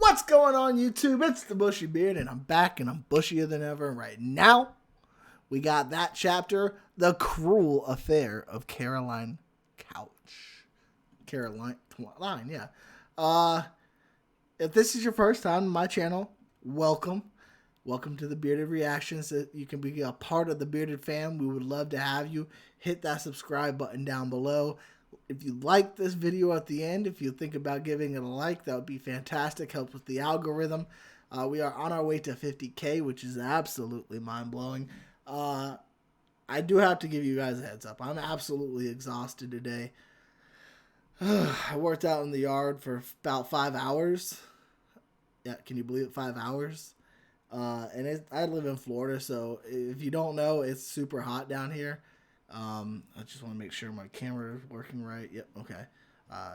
What's going on, YouTube? It's the Bushy Beard, and I'm back, and I'm bushier than ever. Right now, we got that chapter, The Cruel Affair of Caroline Couch. Caroline, yeah. If this is your first time on my channel, welcome. Welcome to the Bearded Reactions. You can be a part of the Bearded fam. We would love to have you. Hit that subscribe button down below. If you like this video at the end, if you think about giving it a like, that would be fantastic. Helps with the algorithm. We are on our way to 50K, which is absolutely mind-blowing. I do have to give you guys a heads up. I'm absolutely exhausted today. I worked out in the yard for about 5 hours. Yeah, can you believe it? 5 hours. I live in Florida, so if you don't know, it's super hot down here. I just want to make sure my camera is working right. Yep, okay.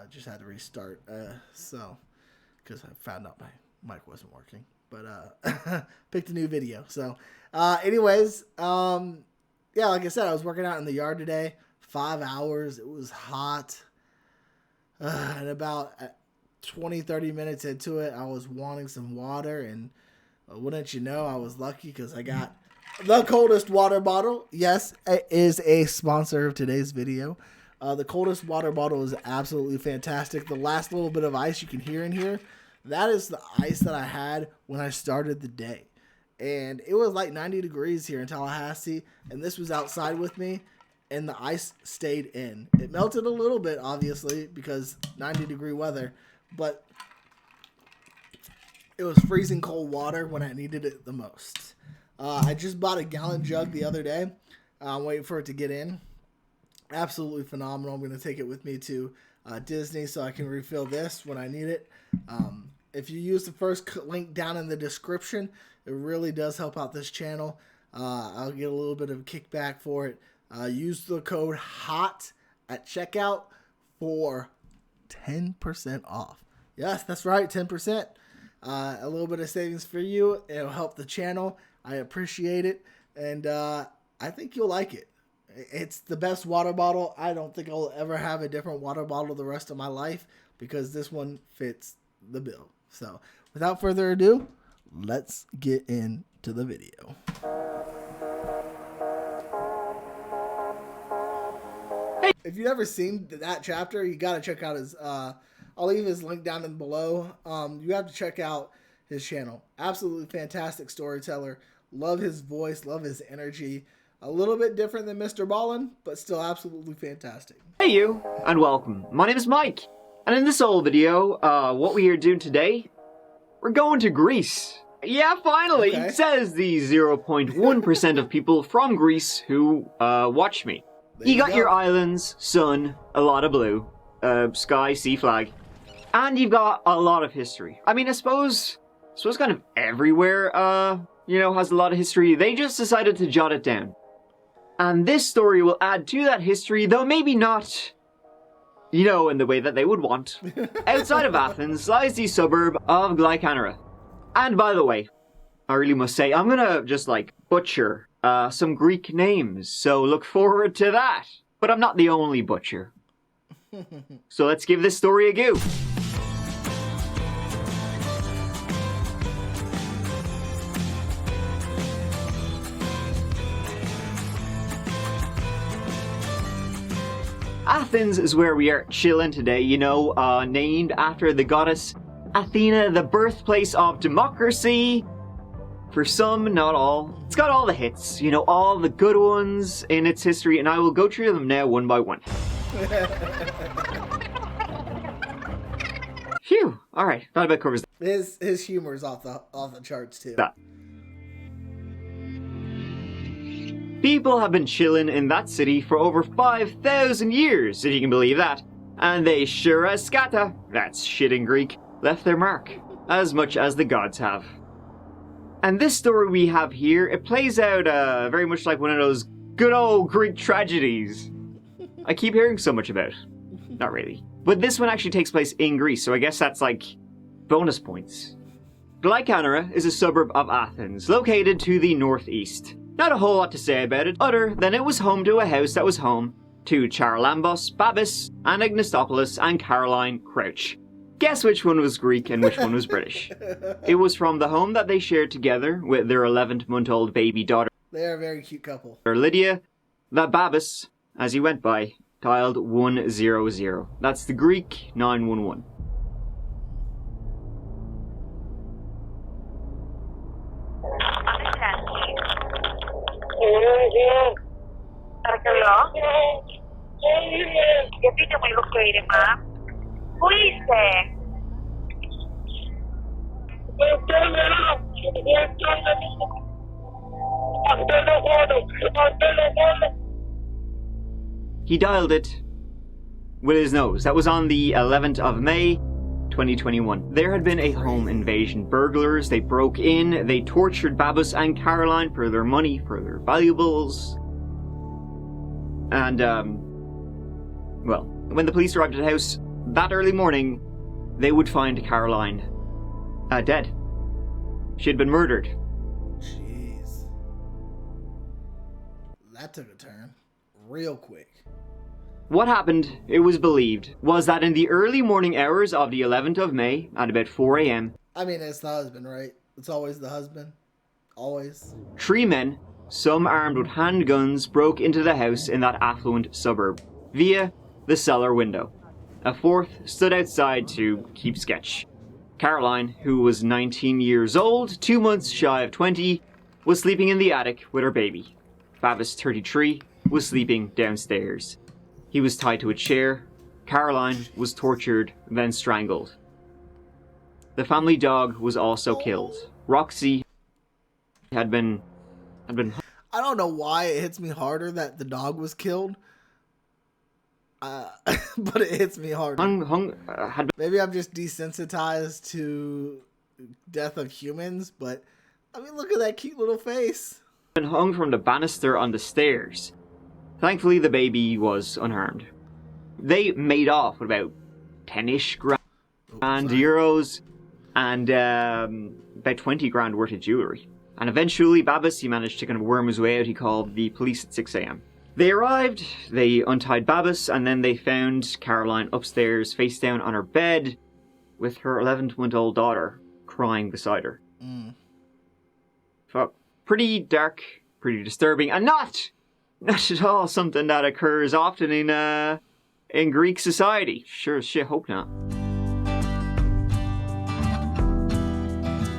Just had to restart. Because I found out my mic wasn't working. But picked a new video. So, anyways, yeah, like I said, I was working out in the yard today. 5 hours. It was hot. And about 20-30 minutes into it, I was wanting some water, and wouldn't you know, I was lucky because I got the coldest water bottle. Yes, it is a sponsor of today's video. The coldest water bottle is absolutely fantastic. The last little bit of ice you can hear in here, that is the ice that I had when I started the day. And it was like 90 degrees here in Tallahassee, and this was outside with me, and the ice stayed in. It melted a little bit, obviously, because 90-degree weather, but it was freezing cold water when I needed it the most. I just bought a gallon jug the other day. I'm waiting for it to get in. Absolutely phenomenal. I'm going to take it with me to Disney so I can refill this when I need it. If you use the first link down in the description, it really does help out this channel. I'll get a little bit of a kickback for it. Use the code HOT at checkout for 10% off. Yes, that's right, 10%. A little bit of savings for you. It'll help the channel. I appreciate it, and I think you'll like it. It's the best water bottle. I don't think I'll ever have a different water bottle the rest of my life because this one fits the bill. So, without further ado, let's get into the video. If you've never seen that chapter, you got to check out his, I'll leave his link down in below. You have to check out his channel. Absolutely fantastic storyteller. Love his voice, love his energy. A little bit different than Mr. Ballen, but still absolutely fantastic. Hey you, and welcome. My name is Mike, and in this old video, what we are doing today, we're going to Greece. Yeah, finally, Okay. It says the 0.1% of people from Greece who watch me. You got your islands, sun, a lot of blue, sky, sea flag, and you've got a lot of history. I mean, I suppose kind of everywhere, you know, has a lot of history. They just decided to jot it down. And this story will add to that history, though maybe not, you know, in the way that they would want. Outside of Athens lies the suburb of Glycanera. And by the way, I really must say, I'm gonna just, like, butcher some Greek names, so look forward to that. But I'm not the only butcher. So let's give this story a go. Athens is where we are chilling today, you know, named after the goddess Athena, the birthplace of democracy. For some, not all. It's got all the hits, you know, all the good ones in its history, and I will go through them now one by one. Phew, alright, that about covers that. His humor is off the charts too. People have been chilling in that city for over 5,000 years, if you can believe that. And they sure as skata, that's shit in Greek, left their mark, as much as the gods have. And this story we have here, it plays out very much like one of those good old Greek tragedies I keep hearing so much about. Not really. But this one actually takes place in Greece, so I guess that's like bonus points. Glycanera is a suburb of Athens, located to the northeast. Not a whole lot to say about it, other than it was home to a house that was home to Charalambos, Babis, Anagnostopoulos, and Caroline Crouch. Guess which one was Greek and which one was British? It was from the home that they shared together with their 11-month-old baby daughter. They are a very cute couple. Lydia, that Babis, as he went by, dialed 100. That's the Greek 911. Capite quello che ma Puiste. He dialed it with his nose. That was on the 11th of May, 2021. There had been a home invasion. Burglars, they broke in, they tortured Babis and Caroline for their money, for their valuables. And, well, when the police arrived at the house that early morning, they would find Caroline dead. She had been murdered. Jeez. That took a turn real quick. What happened, it was believed, was that in the early morning hours of the 11th of May, at about 4 a.m. I mean, it's the husband, right? It's always the husband. Always. 3 men, some armed with handguns, broke into the house in that affluent suburb, via the cellar window. A fourth stood outside to keep sketch. Caroline, who was 19 years old, 2 months shy of 20, was sleeping in the attic with her baby. Babis, 33, was sleeping downstairs. He was tied to a chair. Caroline was tortured, then strangled. The family dog was also killed. Roxy had been. I don't know why it hits me harder that the dog was killed. But it hits me harder. Maybe I'm just desensitized to death of humans, but I mean, look at that cute little face. Been hung from the banister on the stairs. Thankfully, the baby was unharmed. They made off with about 10-ish grand euros and about 20 grand worth of jewellery. And eventually, Babis, he managed to kind of worm his way out. He called the police at 6 a.m. They arrived, they untied Babis, and then they found Caroline upstairs, face down on her bed, with her 11-month-old daughter crying beside her. So, pretty dark, pretty disturbing, and not at all something that occurs often in Greek society. Sure as shit, hope not.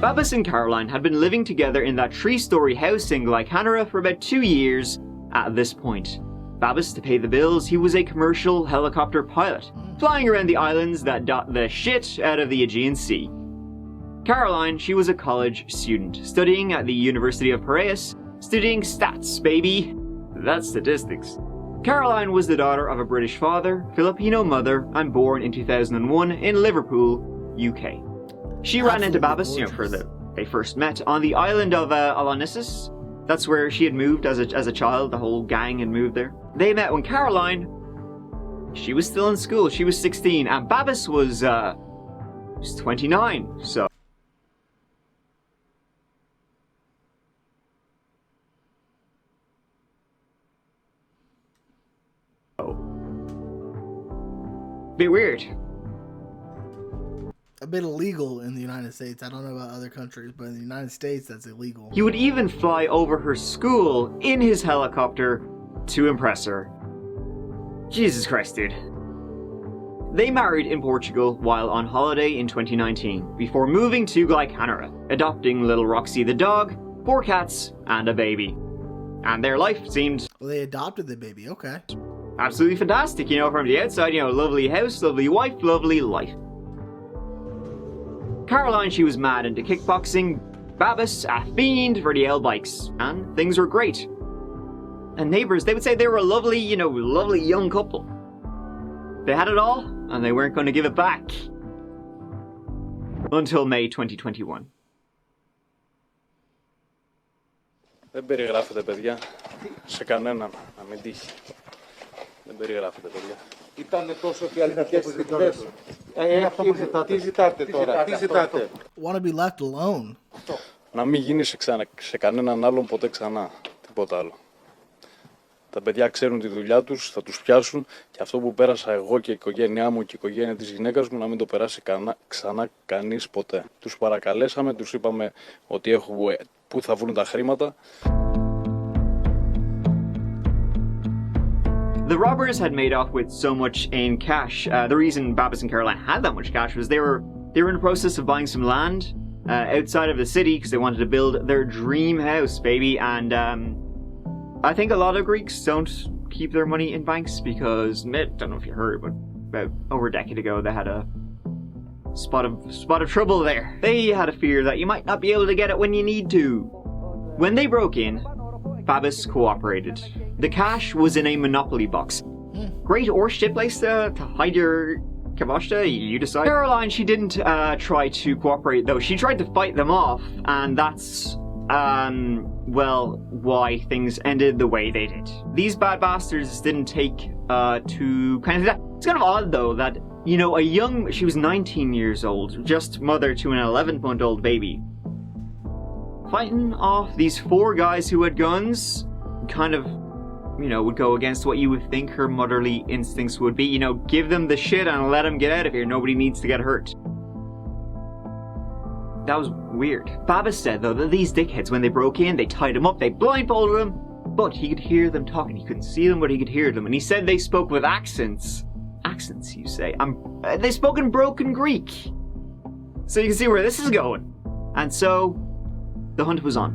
Babis and Caroline had been living together in that 3-story house in Glycanera for about 2 years at this point. Babis, to pay the bills, he was a commercial helicopter pilot, flying around the islands that dot the shit out of the Aegean Sea. Caroline, she was a college student, studying at the University of Piraeus, studying stats, baby. That's statistics. Caroline was the daughter of a British father, Filipino mother, and born in 2001 in Liverpool, UK. She ran into Babis, they first met on the island of Alonissus. That's where she had moved as a child. The whole gang had moved there. They met when Caroline, she was still in school. She was 16, and Babis was 29. So. Bit weird. A bit illegal in the United States. I don't know about other countries, but in the United States, that's illegal. He would even fly over her school in his helicopter to impress her. Jesus Christ, dude. They married in Portugal while on holiday in 2019, before moving to Glycanera, adopting little Roxy the dog, 4 cats, and a baby. And their life seemed... Well, they adopted the baby, okay. Absolutely fantastic, from the outside, lovely house, lovely wife, lovely life. Caroline, she was mad into kickboxing, Babis, a fiend for the L bikes, and things were great. And neighbours, they would say they were a lovely, lovely young couple. They had it all, and they weren't going to give it back. Until May 2021. Δεν περιγράφεται, παιδιά, σε κανέναν, να μην τύχει. Δεν περιγράφεται, παιδιά. Ήτανε τόσο και αληθικές στιγμές. Τι ζητάτε τώρα, τι ζητάτε. Want to be left alone. Να μην γίνει σε κανέναν άλλον ποτέ ξανά, τίποτα άλλο. Τα παιδιά ξέρουν τη δουλειά τους, θα τους πιάσουν και αυτό που πέρασα εγώ και η οικογένειά μου και η οικογένεια της γυναίκας μου να μην το περάσει ξανά κανείς ποτέ. Τους παρακαλέσαμε, τους είπαμε ότι έχουμε πού θα βρουν τα χρήματα. The robbers had made off with so much in cash. The reason Babis and Caroline had that much cash was they were in the process of buying some land outside of the city because they wanted to build their dream house, baby. And I think a lot of Greeks don't keep their money in banks because, I don't know if you heard, but about over a decade ago they had a spot of trouble there. They had a fear that you might not be able to get it when you need to. When they broke in, Babis cooperated. The cash was in a Monopoly box. Great Orship place to hide your Kabashta, you decide. Caroline, she didn't try to cooperate though. She tried to fight them off, and that's, well, why things ended the way they did. These bad bastards didn't take to kind of that. It's kind of odd though that, you know, she was 19 years old, just mother to an 11-month-old baby. Fighting off these 4 guys who had guns kind of, you know, would go against what you would think her motherly instincts would be. You know, give them the shit and let them get out of here. Nobody needs to get hurt. That was weird. Babis said, though, that these dickheads, when they broke in, they tied him up, they blindfolded him, but he could hear them talking. He couldn't see them, but he could hear them. And he said they spoke with accents. Accents, you say? They spoke in broken Greek. So you can see where this is going. And so, the hunt was on.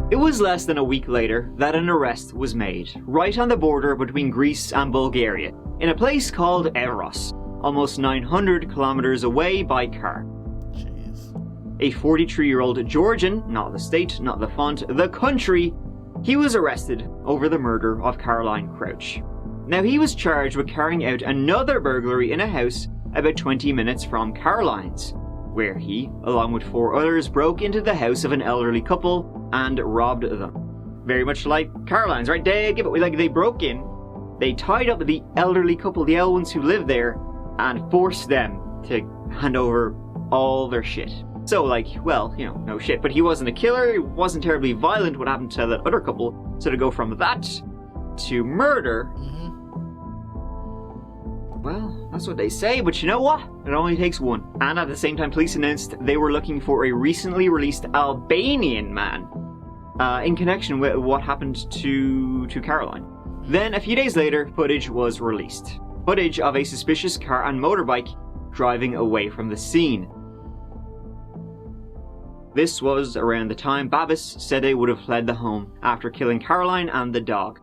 It was less than a week later that an arrest was made, right on the border between Greece and Bulgaria, in a place called Evros, almost 900 kilometers away by car. Jeez. A 43-year-old Georgian, not the state, not the font, the country, he was arrested over the murder of Caroline Crouch. Now he was charged with carrying out another burglary in a house about 20 minutes from Caroline's, where he, along with 4 others, broke into the house of an elderly couple and robbed them. Very much like Caroline's, right? They broke in, they tied up the elderly couple, the ones who lived there, and forced them to hand over all their shit. So, like, well, you know, no shit. But he wasn't a killer, he wasn't terribly violent. What happened to that other couple? So to go from that to murder, well, that's what they say, but you know what? It only takes one. And at the same time, police announced they were looking for a recently released Albanian man in connection with what happened to Caroline. Then, a few days later, footage was released. Footage of a suspicious car and motorbike driving away from the scene. This was around the time Babis said they would have fled the home after killing Caroline and the dog.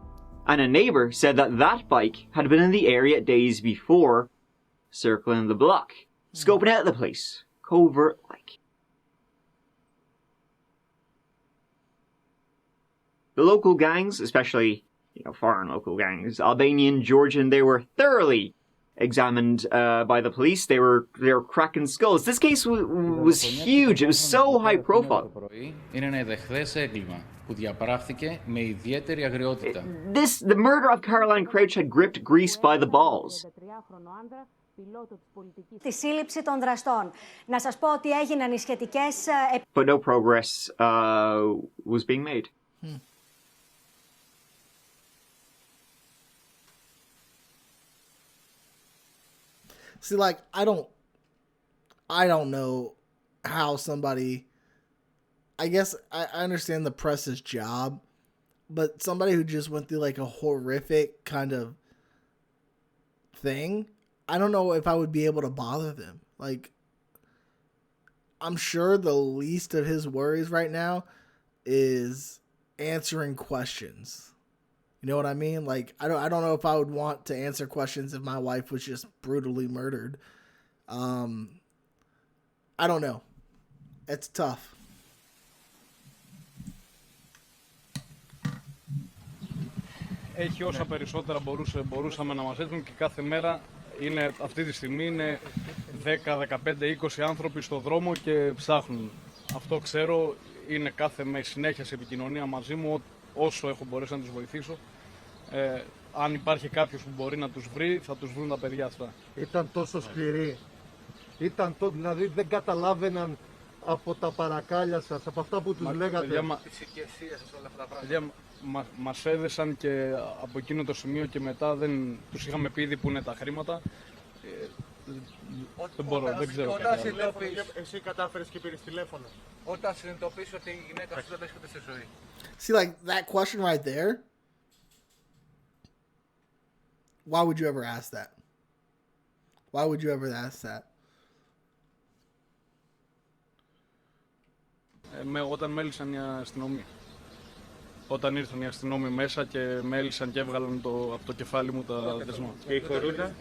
And a neighbour said that that bike had been in the area days before, circling the block, scoping out the place, covert-like. The local gangs, especially, you know, foreign local gangs, Albanian, Georgian, they were thoroughly examined by the police. They were cracking skulls. This case was huge. It was so high profile. The murder of Caroline Crouch had gripped Greece by the balls. Τη σύλληψη των δραστών. Να σας πω ότι έγιναν οι σχετικές... But no progress was being made. See, like, I don't know how somebody, I guess I understand the press's job, but somebody who just went through like a horrific kind of thing, I don't know if I would be able to bother them. Like, I'm sure the least of his worries right now is answering questions. You know what I mean? Like, I don't know if I would want to answer questions if my wife was just brutally murdered. I don't know. It's tough. Έχει όσα περισσότερα μπορούσαμε να μας έτουν και κάθε μέρα αυτή τη στιγμή είναι 10, 15, 20 άνθρωποι στο δρόμο και ψάχνουν. Αυτό ξέρω, είναι με συνέχεια σε επικοινωνία μαζί μου όσο έχω μπορέσει να τους βοηθήσω. Αν υπάρχει κάποιος που μπορεί να τους βρει, θα τους βρουν τα παιδιά αυτά. Ήταν τόσο σκληροί. Δηλαδή δεν καταλάβαιναν από τα παρακάλια σας, από αυτά που τους λέγατε. Μας έδεσαν και από εκείνο το σημείο και μετά δεν τους είχαμε πει ήδη που είναι τα χρήματα. Δεν ξέρω κάτι άλλο. Εσύ κατάφερες και πήρες τηλέφωνο. Όταν συνειδητοποιήσω ότι η γυναίκα σου δεν βρίσκεται στη ζωή. See, like, that question right there, why would you ever ask that? Why would you ever ask that? Όταν με έλυσαν οι αστυνομοί. Όταν ήρθαν οι αστυνόμοι μέσα και με έλυσαν και έβγαλαν από το κεφάλι μου τα δεσμά. Και η κορούλα?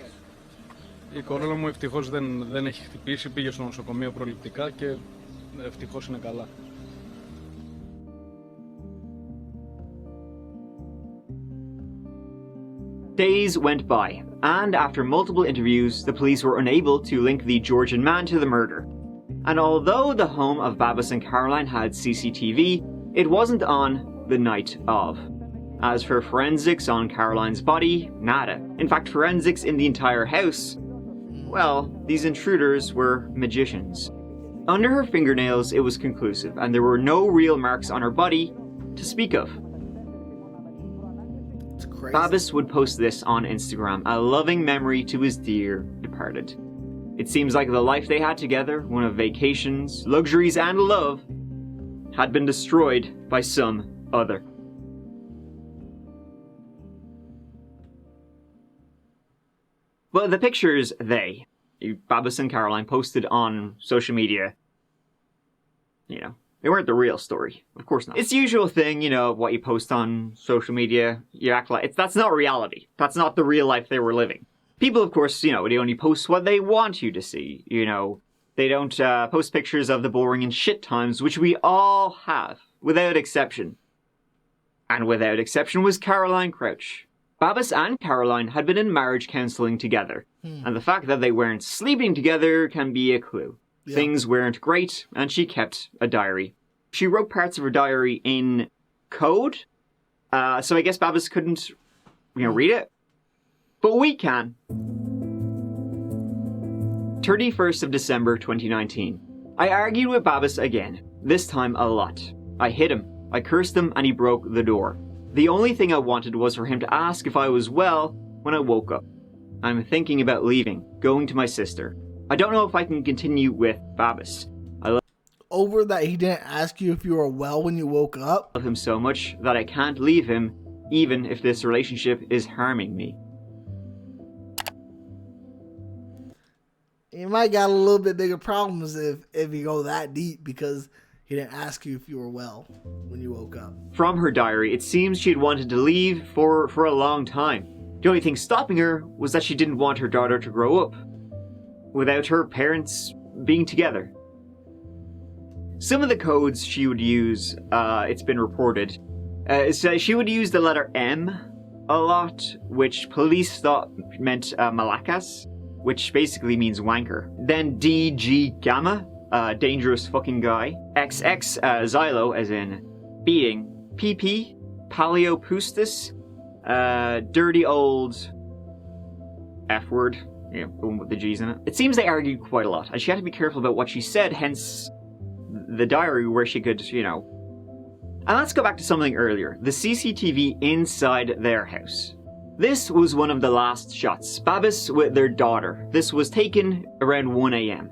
Η κορούλα μου ευτυχώς δεν έχει χτυπήσει, πήγε στο νοσοκομείο προληπτικά και ευτυχώς είναι καλά. Days went by, and after multiple interviews, the police were unable to link the Georgian man to the murder. And although the home of Babis and Caroline had CCTV, it wasn't on the night of. As for forensics on Caroline's body, nada. In fact, forensics in the entire house, well, these intruders were magicians. Under her fingernails, it was conclusive, and there were no real marks on her body to speak of. Babis would post this on Instagram, a loving memory to his dear departed. It seems like the life they had together, one of vacations, luxuries, and love, had been destroyed by some other. But the pictures Babis and Caroline, posted on social media, they weren't the real story. Of course not. It's the usual thing, what you post on social media, you act like that's not reality. That's not the real life they were living. People, of course, they only post what they want you to see, They don't post pictures of the boring and shit times, which we all have, without exception. And without exception was Caroline Crouch. Babis and Caroline had been in marriage counselling together, and the fact that they weren't sleeping together can be a clue. Yeah. Things weren't great, and she kept a diary. She wrote parts of her diary in code, so I guess Babis couldn't, read it. But we can. 31st of December 2019. I argued with Babis again, this time a lot. I hit him, I cursed him, and he broke the door. The only thing I wanted was for him to ask if I was well when I woke up. I'm thinking about leaving, going to my sister. I don't know if I can continue with Babis. Over that he didn't ask you if you were well when you woke up? I love him so much that I can't leave him, even if this relationship is harming me. You might got a little bit bigger problems if you go that deep, because he didn't ask you if you were well when you woke up. From her diary, it seems she had wanted to leave for a long time. The only thing stopping her was that she didn't want her daughter to grow up without her parents being together. Some of the codes she would use, it's been reported, so she would use the letter M a lot, which police thought meant Malakas, which basically means wanker. Then DG Gamma, dangerous fucking guy. XX Xylo, as in beating. PP, Paleopustus, dirty old F word. The one with the G's in it. It seems they argued quite a lot, and she had to be careful about what she said, hence the diary where she could, And let's go back to something earlier. The CCTV inside their house. This was one of the last shots. Babis with their daughter. This was taken around 1 a.m.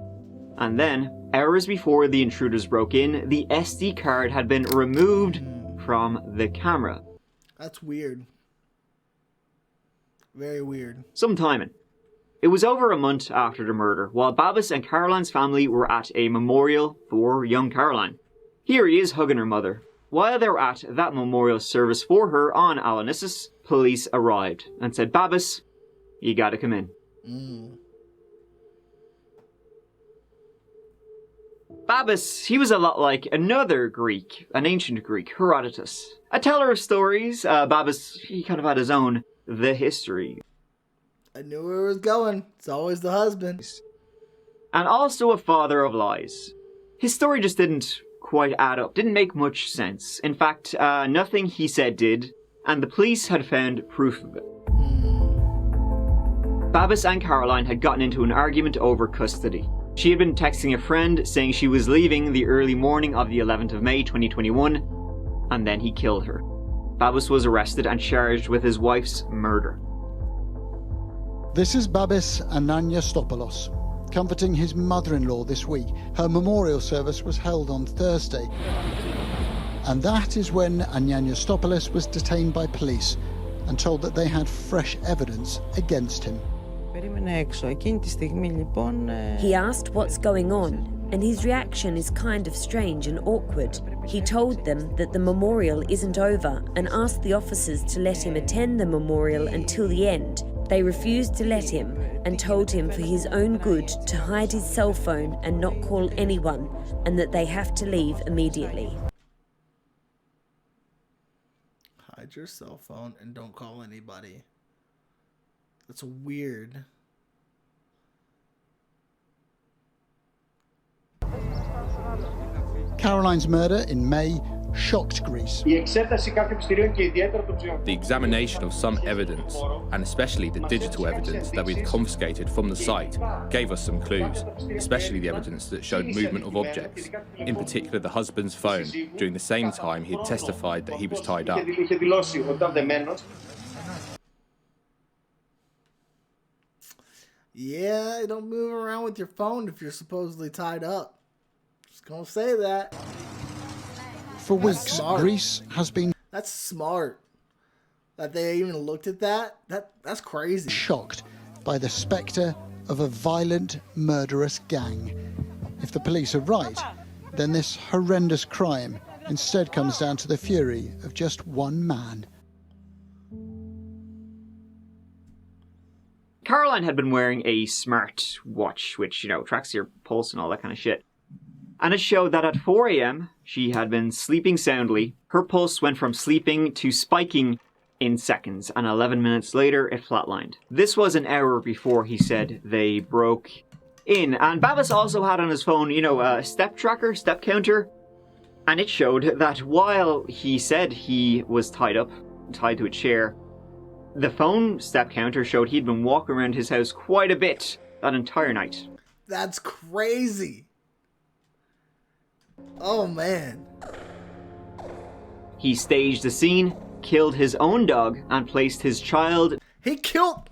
And then, hours before the intruders broke in, the SD card had been removed from the camera. That's weird. Very weird. Some timing. It was over a month after the murder, while Babis and Caroline's family were at a memorial for young Caroline. Here he is hugging her mother. While they were at that memorial service for her on Alanissus, police arrived and said, Babis, you gotta come in. Babis, he was a lot like another Greek, an ancient Greek, Herodotus. A teller of stories, Babis, he kind of had his own The History. I knew where it was going. It's always the husband. And also a father of lies. His story just didn't quite add up, didn't make much sense. In fact, nothing he said did, and the police had found proof of it. Babis and Caroline had gotten into an argument over custody. She had been texting a friend saying she was leaving the early morning of the 11th of May 2021, and then he killed her. Babis was arrested and charged with his wife's murder. This is Babis Ananiastopoulos, comforting his mother-in-law this week. Her memorial service was held on Thursday. And that is when Ananiastopoulos was detained by police and told that they had fresh evidence against him. He asked what's going on, and his reaction is kind of strange and awkward. He told them that the memorial isn't over and asked the officers to let him attend the memorial until the end. They refused to let him and told him for his own good to hide his cell phone and not call anyone, and that they have to leave immediately. Hide your cell phone and don't call anybody. That's weird. Caroline's murder in May shocked Greece. The examination of some evidence, and especially the digital evidence that we'd confiscated from the site, gave us some clues, especially the evidence that showed movement of objects, in particular the husband's phone, during the same time he had testified that he was tied up. Yeah, don't move around with your phone if you're supposedly tied up. Just gonna say that. For weeks, Greece has been... That's smart. That they even looked at that. That's crazy. ...shocked by the spectre of a violent, murderous gang. If the police are right, then this horrendous crime instead comes down to the fury of just one man. Caroline had been wearing a smart watch, which, tracks your pulse and all that kind of shit. And it showed that at 4 a.m., she had been sleeping soundly. Her pulse went from sleeping to spiking in seconds, and 11 minutes later, it flatlined. This was an hour before he said they broke in. And Babis also had on his phone, a step tracker, step counter. And it showed that while he said he was tied to a chair, the phone step counter showed he'd been walking around his house quite a bit that entire night. That's crazy. Oh, man. He staged the scene, killed his own dog, and placed his child... He killed...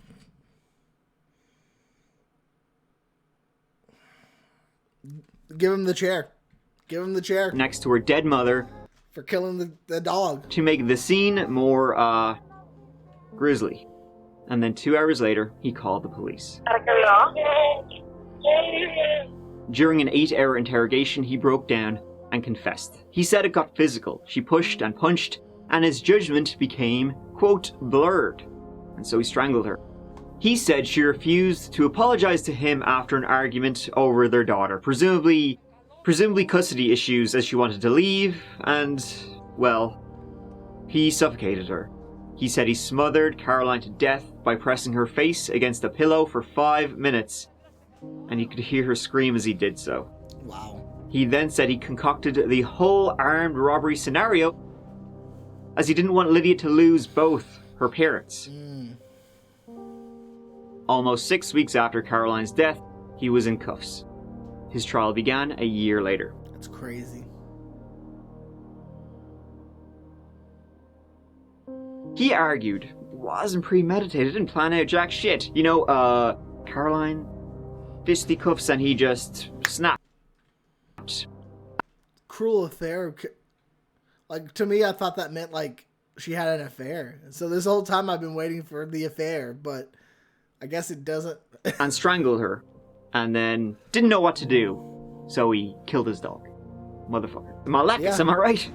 Give him the chair. Give him the chair. ...next to her dead mother... For killing the dog. ...to make the scene more, grisly. And then 2 hours later, he called the police. During an 8-hour interrogation, he broke down and confessed. He said it got physical. She pushed and punched, and his judgment became, quote, blurred. And so he strangled her. He said she refused to apologize to him after an argument over their daughter, presumably custody issues, as she wanted to leave, and, well, he suffocated her. He said he smothered Caroline to death by pressing her face against a pillow for 5 minutes, and he could hear her scream as he did so. Wow. He then said he concocted the whole armed robbery scenario as he didn't want Lydia to lose both her parents. Almost 6 weeks after Caroline's death, he was in cuffs. His trial began a year later. That's crazy. He argued it wasn't premeditated, didn't plan out jack shit. Caroline fisticuffs and he just snapped. Cruel affair. Like, to me, I thought that meant, she had an affair. So this whole time I've been waiting for the affair, but I guess it doesn't. And strangled her. And then didn't know what to do. So he killed his dog. Motherfucker. Malekis, am I right?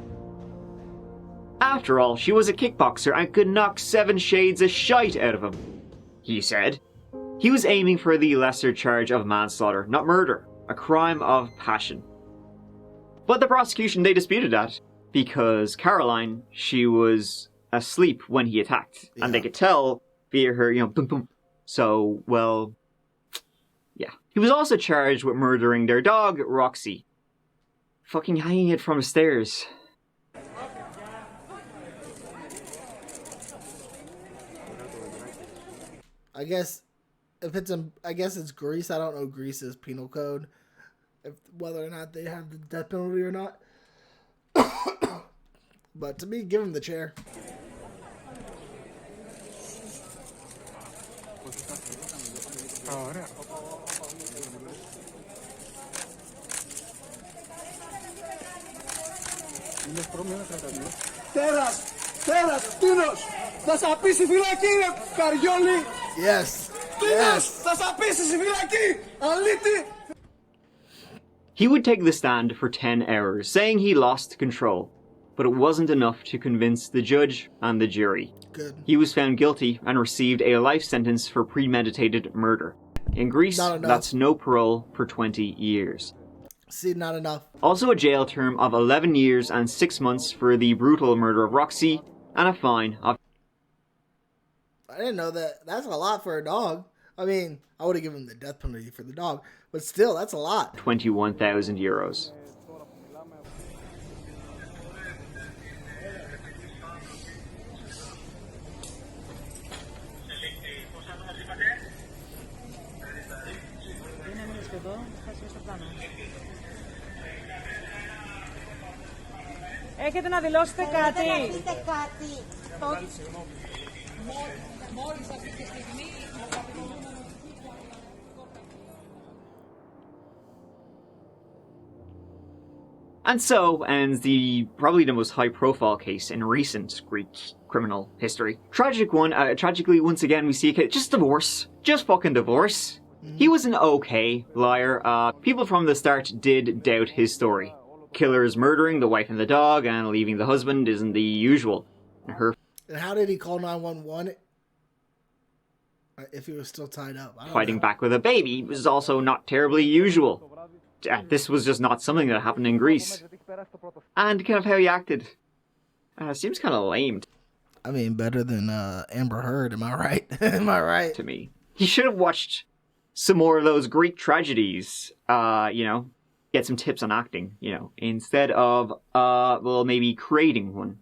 After all, she was a kickboxer and could knock 7 shades of shite out of him, he said. He was aiming for the lesser charge of manslaughter, not murder, a crime of passion. But the prosecution, they disputed that, because Caroline, she was asleep when he attacked, and they could tell via her, boom boom. So, well, yeah. He was also charged with murdering their dog, Roxy. Fucking hanging it from the stairs. I guess if it's in, I guess it's Greece. I don't know Greece's penal code, whether or not they have the death penalty or not. But to me, give him the chair. Τέρας, Τίνος, θα σ' απίσει φυλακή ρε καριόλι. Yes. Τίνος, θα σ' απίσει φυλακή, αλήτη. He would take the stand for 10 hours, saying he lost control, but it wasn't enough to convince the judge and the jury. Good. He was found guilty and received a life sentence for premeditated murder. In Greece, that's no parole for 20 years. See, not enough. Also a jail term of 11 years and 6 months for the brutal murder of Roxy, and a fine of... I didn't know that. That's a lot for a dog. I mean, I would have given him the death penalty for the dog, but still, that's a lot. 21,000 euros. Έχετε να δηλώσετε κάτι. Να πείτε κάτι. Μόλις αυτή τη στιγμή... And so ends probably the most high-profile case in recent Greek criminal history. Tragically, once again, we see a case, just divorce. Just fucking divorce. He was an okay liar. People from the start did doubt his story. Killers murdering the wife and the dog and leaving the husband isn't the usual. And how did he call 911 if he was still tied up? Fighting back with a baby was also not terribly usual. This was just not something that happened in Greece. And kind of how he acted. Seems kind of lame. I mean, better than Amber Heard, am I right? Am I right? To me. He should have watched some more of those Greek tragedies, you know, get some tips on acting, you know, instead of, well, maybe creating one.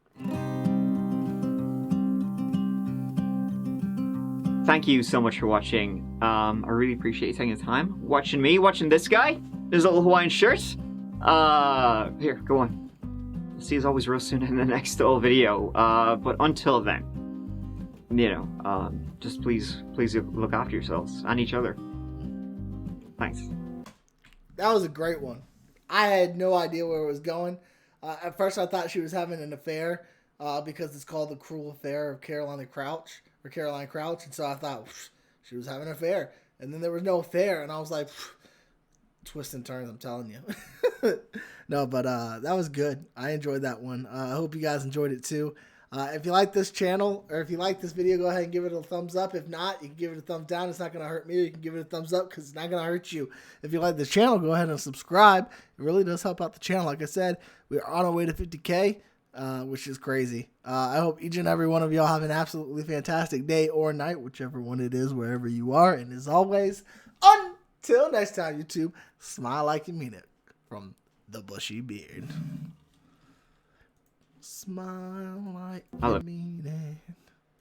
Thank you so much for watching. I really appreciate you taking the time. Watching me, watching this guy. There's a little Hawaiian shirt. Here, go on. See you always real soon in the next little video. But until then, you know, just please look after yourselves and each other. Thanks. That was a great one. I had no idea where it was going. At first, I thought she was having an affair because it's called The Cruel Affair of Caroline Crouch, and so I thought she was having an affair. And then there was no affair, and I was like, twists and turns, I'm telling you. No, but that was good. I enjoyed that one. I hope you guys enjoyed it too. If you like this channel, or if you like this video, go ahead and give it a thumbs up. If not, you can give it a thumbs down. It's not going to hurt me. You can give it a thumbs up because it's not going to hurt you. If you like this channel, go ahead and subscribe. It really does help out the channel. Like I said, we're on our way to 50K, which is crazy. I hope each and every one of y'all have an absolutely fantastic day or night, whichever one it is, wherever you are. And as always, until next time, YouTube, smile like you mean it. From the Bushy Beard. Smile like you mean it.